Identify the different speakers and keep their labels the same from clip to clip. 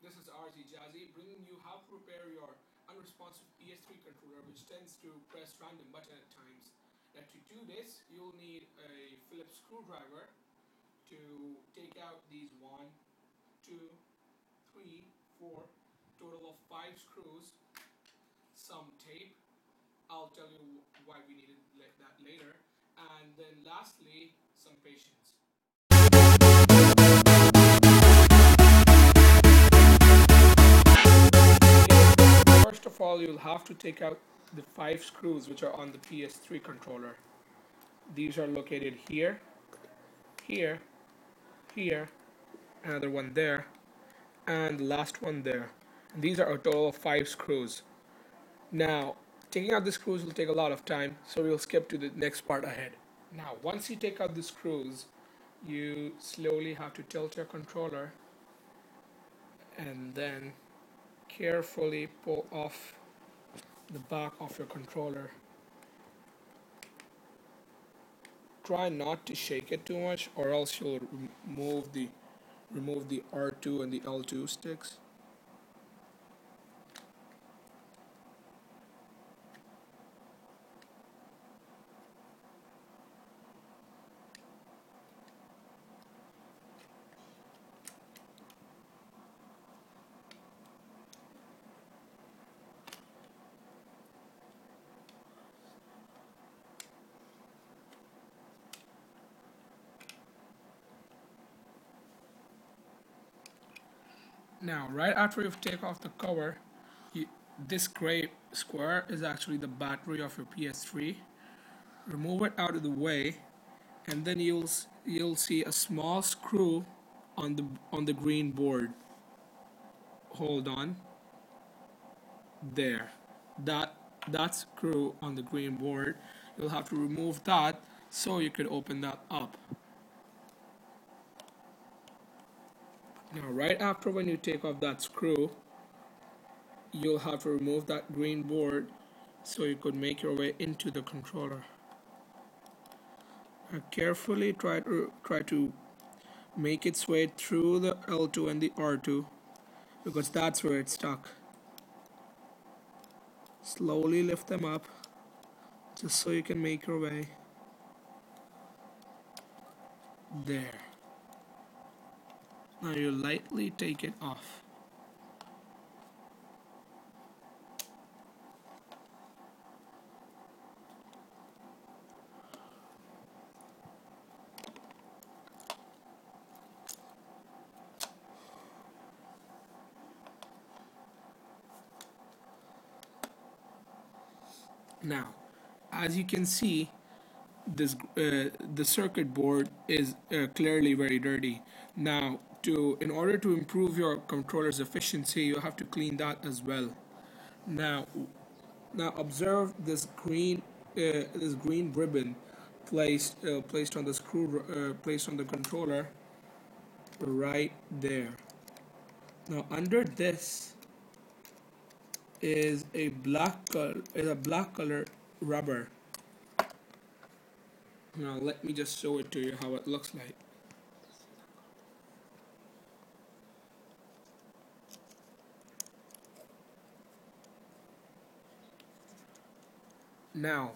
Speaker 1: This is RZ Jazzy bringing you how to repair your unresponsive PS3 controller which tends to press random button at times. Now to do this, you'll need a Phillips screwdriver to take out these one, two, three, four, total of 5 screws, some tape. I'll tell you why we needed that later. And then lastly, some patience. First of all, you'll have to take out the 5 screws which are on the PS3 controller. These are located here, here, here, another one there, and the last one there. And these are a total of 5 screws. Now, taking out the screws will take a lot of time, so we'll skip to the next part ahead. Now, once you take out the screws, you slowly have to tilt your controller and then carefully pull off the back of your controller. Try not to shake it too much, or else you'll remove the R2 and the L2 sticks. Now, right after you've taken off the cover, this gray square is actually the battery of your PS3. Remove it out of the way, and then you'll see a small screw on the green board. Hold on. There. That screw on the green board. You'll have to remove that so you could open that up. Now, right after when you take off that screw, you'll have to remove that green board so you could make your way into the controller. Now, carefully try to make its way through the L2 and the R2 because that's where it's stuck. Slowly lift them up just so you can make your way. There. Now you lightly take it off. Now, as you can see, the circuit board is clearly very dirty. Now, in order to improve your controller's efficiency, you have to clean that as well. Now, observe this green ribbon placed on the placed on the controller right there. Now, under this is a black color rubber. Now let me just show it to you how it looks like. Now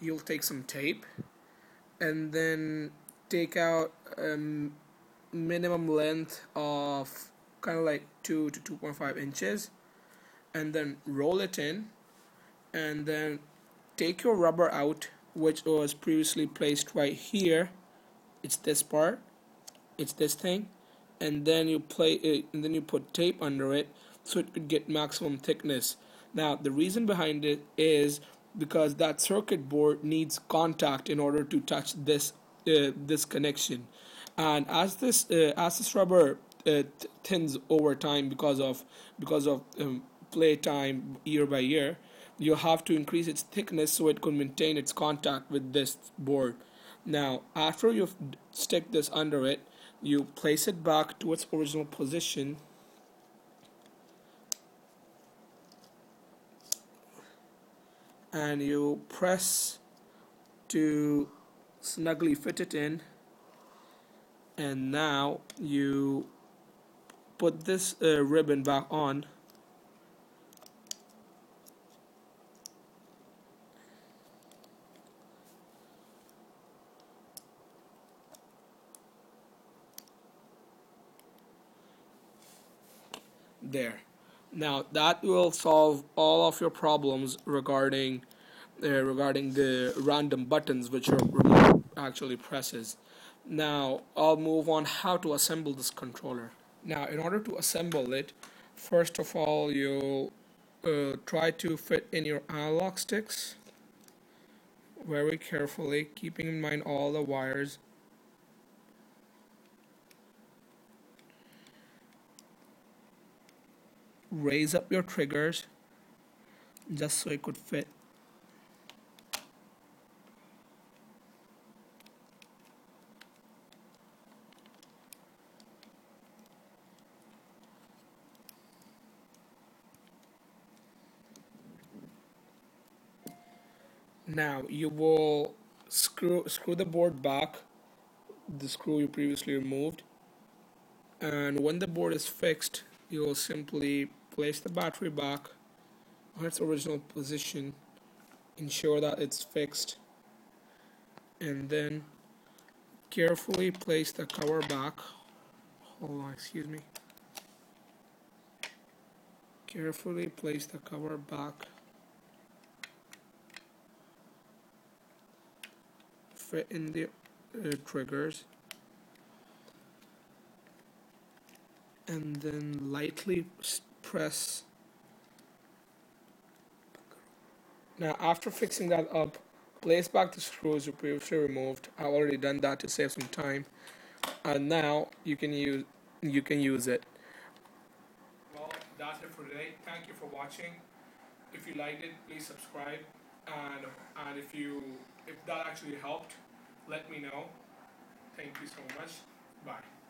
Speaker 1: you'll take some tape and then take out a minimum length of kind of like 2 to 2.5 inches and then roll it in and then take your rubber out, which was previously placed right here. It's this part, it's this thing, and then you put tape under it so it could get maximum thickness. Now the reason behind it is because that circuit board needs contact in order to touch this connection, and as this rubber thins over time because of play time year by year, you have to increase its thickness so it can maintain its contact with this board. Now, after you stick this under it, you place it back to its original position and you press to snugly fit it in, and now you put this ribbon back on. There. Now that will solve all of your problems regarding the random buttons which your remote actually presses. Now I'll move on how to assemble this controller. Now in order to assemble it, first of all you'll try to fit in your analog sticks very carefully, keeping in mind all the wires. Raise up your triggers just so it could fit. Now you will screw the board back, the screw you previously removed, and when the board is fixed, you will simply place the battery back on its original position, ensure that it's fixed, and then carefully place the cover back. Hold on, excuse me. Carefully place the cover back. Fit in the triggers. And then lightly press. Now after fixing that up, place back the screws you previously removed. I've already done that to save some time. And now you can use it. Well, that's it for today. Thank you for watching. If you liked it, please subscribe. And if that actually helped, let me know. Thank you so much. Bye.